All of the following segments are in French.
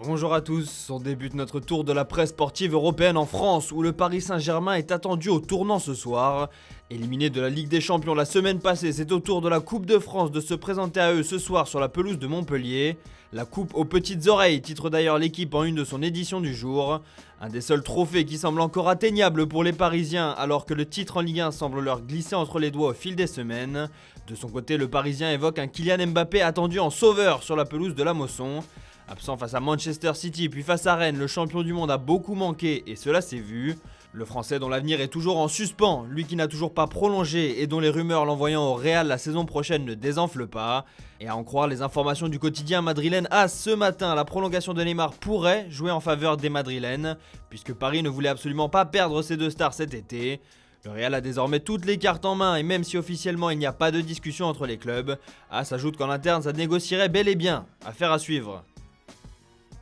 Bonjour à tous, on débute notre tour de la presse sportive européenne en France où le Paris Saint-Germain est attendu au tournant ce soir. Éliminé de la Ligue des Champions la semaine passée, c'est au tour de la Coupe de France de se présenter à eux ce soir sur la pelouse de Montpellier. La coupe aux petites oreilles titre d'ailleurs l'équipe en une de son édition du jour. Un des seuls trophées qui semble encore atteignable pour les Parisiens alors que le titre en Ligue 1 semble leur glisser entre les doigts au fil des semaines. De son côté, le Parisien évoque un Kylian Mbappé attendu en sauveur sur la pelouse de la Mosson. Absent face à Manchester City puis face à Rennes, le champion du monde a beaucoup manqué et cela s'est vu. Le Français dont l'avenir est toujours en suspens, lui qui n'a toujours pas prolongé et dont les rumeurs l'envoyant au Real la saison prochaine ne désenflent pas. Et à en croire les informations du quotidien madrilène AS ce matin, la prolongation de Neymar pourrait jouer en faveur des Madrilènes, puisque Paris ne voulait absolument pas perdre ses deux stars cet été. Le Real a désormais toutes les cartes en main et même si officiellement il n'y a pas de discussion entre les clubs, AS ajoute qu'en interne ça négocierait bel et bien. Affaire à suivre.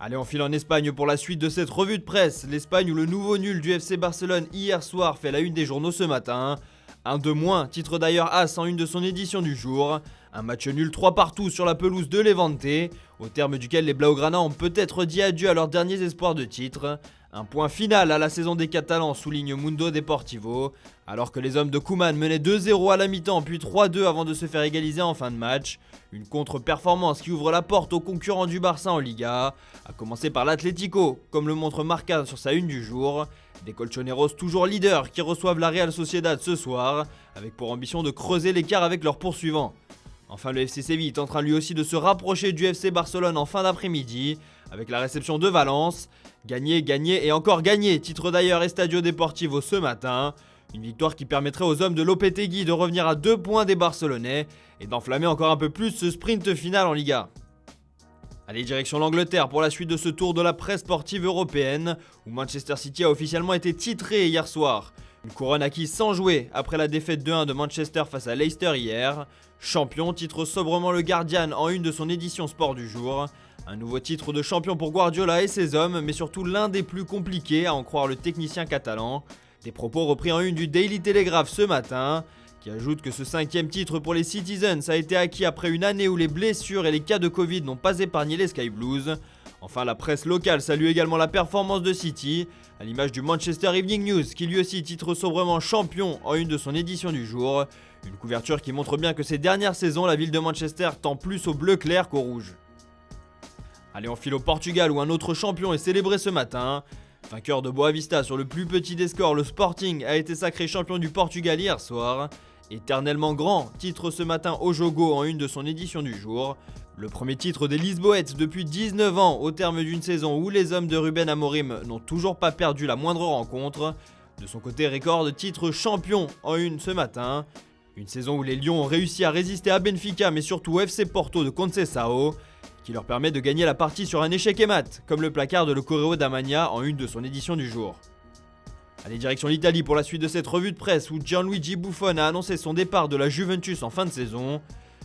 Allez, on file en Espagne pour la suite de cette revue de presse. L'Espagne où le nouveau nul du FC Barcelone hier soir fait la une des journaux ce matin. Un de moins, titre d'ailleurs AS en une de son édition du jour. Un match nul 3 partout sur la pelouse de Levante, au terme duquel les Blaugrana ont peut-être dit adieu à leurs derniers espoirs de titre. Un point final à la saison des Catalans, souligne Mundo Deportivo, alors que les hommes de Koeman menaient 2-0 à la mi-temps puis 3-2 avant de se faire égaliser en fin de match. Une contre-performance qui ouvre la porte aux concurrents du Barça en Liga, à commencer par l'Atlético, comme le montre Marca sur sa une du jour. Des Colchoneros toujours leaders qui reçoivent la Real Sociedad ce soir, avec pour ambition de creuser l'écart avec leurs poursuivants. Enfin, le FC Séville tentera lui aussi de se rapprocher du FC Barcelone en fin d'après-midi, avec la réception de Valence. Gagner, gagner et encore gagner, titre d'ailleurs Estadio Deportivo ce matin. Une victoire qui permettrait aux hommes de Lopetegui de revenir à 2 points des Barcelonais et d'enflammer encore un peu plus ce sprint final en Liga. Allez, direction l'Angleterre pour la suite de ce tour de la presse sportive européenne, où Manchester City a officiellement été titré hier soir. Une couronne acquise sans jouer après la défaite 2-1 de Manchester face à Leicester hier. Champion titre sobrement le Guardian en une de son édition sport du jour. Un nouveau titre de champion pour Guardiola et ses hommes, mais surtout l'un des plus compliqués à en croire le technicien catalan. Des propos repris en une du Daily Telegraph ce matin, qui ajoute que ce 5e titre pour les Citizens a été acquis après une année où les blessures et les cas de Covid n'ont pas épargné les Sky Blues. Enfin, la presse locale salue également la performance de City, à l'image du Manchester Evening News, qui lui aussi titre sobrement champion en une de son édition du jour. Une couverture qui montre bien que ces dernières saisons, la ville de Manchester tend plus au bleu clair qu'au rouge. Allez, on file au Portugal où un autre champion est célébré ce matin. Vainqueur de Boavista sur le plus petit des scores, le Sporting a été sacré champion du Portugal hier soir. Éternellement grand, titre ce matin au Jogo en une de son édition du jour. Le premier titre des Lisboètes depuis 19 ans au terme d'une saison où les hommes de Ruben Amorim n'ont toujours pas perdu la moindre rencontre. De son côté, record de titre champion en une ce matin. Une saison où les Lions ont réussi à résister à Benfica mais surtout au FC Porto de Conceição, qui leur permet de gagner la partie sur un échec et mat, comme le placard de Le Correo d'Amagna en une de son édition du jour. Allez, direction l'Italie pour la suite de cette revue de presse où Gianluigi Buffon a annoncé son départ de la Juventus en fin de saison.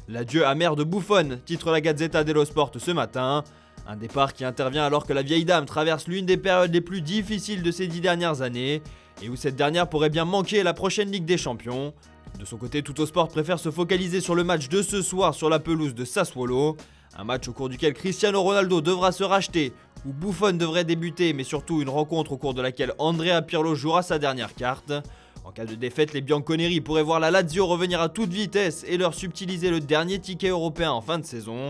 L'adieu amer de Buffon, titre la Gazzetta dello Sport ce matin. Un départ qui intervient alors que la vieille dame traverse l'une des périodes les plus difficiles de ces 10 dernières années et où cette dernière pourrait bien manquer la prochaine Ligue des Champions. De son côté, Tuttosport préfère se focaliser sur le match de ce soir sur la pelouse de Sassuolo. Un match au cours duquel Cristiano Ronaldo devra se racheter, où Buffon devrait débuter, mais surtout une rencontre au cours de laquelle Andrea Pirlo jouera sa dernière carte. En cas de défaite, les Bianconeri pourraient voir la Lazio revenir à toute vitesse et leur subtiliser le dernier ticket européen en fin de saison.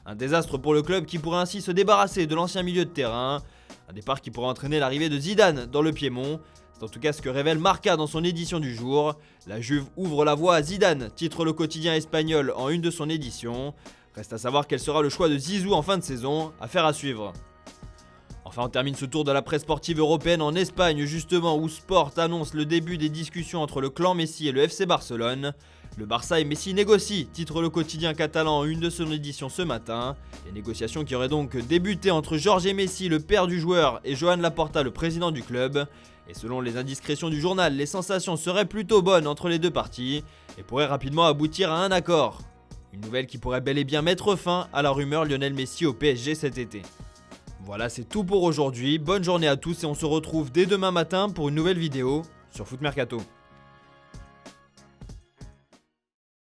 Un désastre pour le club qui pourrait ainsi se débarrasser de l'ancien milieu de terrain. Un départ qui pourrait entraîner l'arrivée de Zidane dans le Piémont. C'est en tout cas ce que révèle Marca dans son édition du jour. La Juve ouvre la voie à Zidane, titre le quotidien espagnol en une de son édition. Reste à savoir quel sera le choix de Zizou en fin de saison, affaire à suivre. Enfin, on termine ce tour de la presse sportive européenne en Espagne, justement où Sport annonce le début des discussions entre le clan Messi et le FC Barcelone. Le Barça et Messi négocient, titre le quotidien catalan en une de son édition ce matin. Les négociations qui auraient donc débuté entre Jorge Messi, le père du joueur, et Joan Laporta, le président du club. Et selon les indiscrétions du journal, les sensations seraient plutôt bonnes entre les deux parties et pourraient rapidement aboutir à un accord. Une nouvelle qui pourrait bel et bien mettre fin à la rumeur Lionel Messi au PSG cet été. Voilà, c'est tout pour aujourd'hui. Bonne journée à tous et on se retrouve dès demain matin pour une nouvelle vidéo sur Foot Mercato.